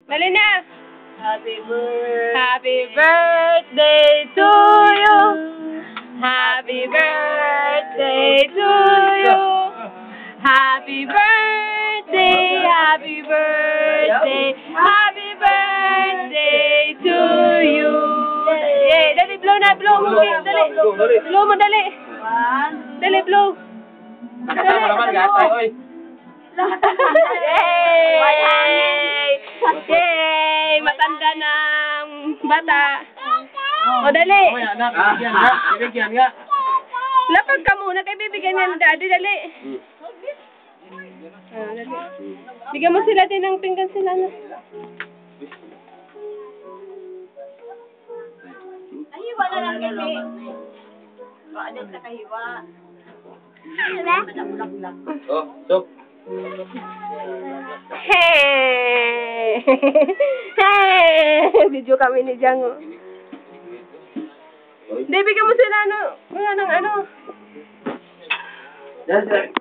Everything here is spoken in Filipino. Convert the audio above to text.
Dali na. Happy birthday. Happy birthday to you. Happy birthday to you. Happy birthday, happy birthday, happy birthday to you. Yay, dali, blow na, blow mo, dali. Blow mo, dali. Dali, blow. Kasama naman, gatay, oy. Yay! Yay! Matanda ng bata. O, dali. Bibigyan nga. Lapag ka muna, kay bibigyan niya ng daddy, dali. Dali. Bigyan mo sila din ng pinggan sila na. Nahiwa na lang kasi. Baka din sa kahiwa. Oh, so. Hey! Hey! Video kami ni Jango. Hindi, bigyan mo sila ano. Wala ng ano. Yes, sir.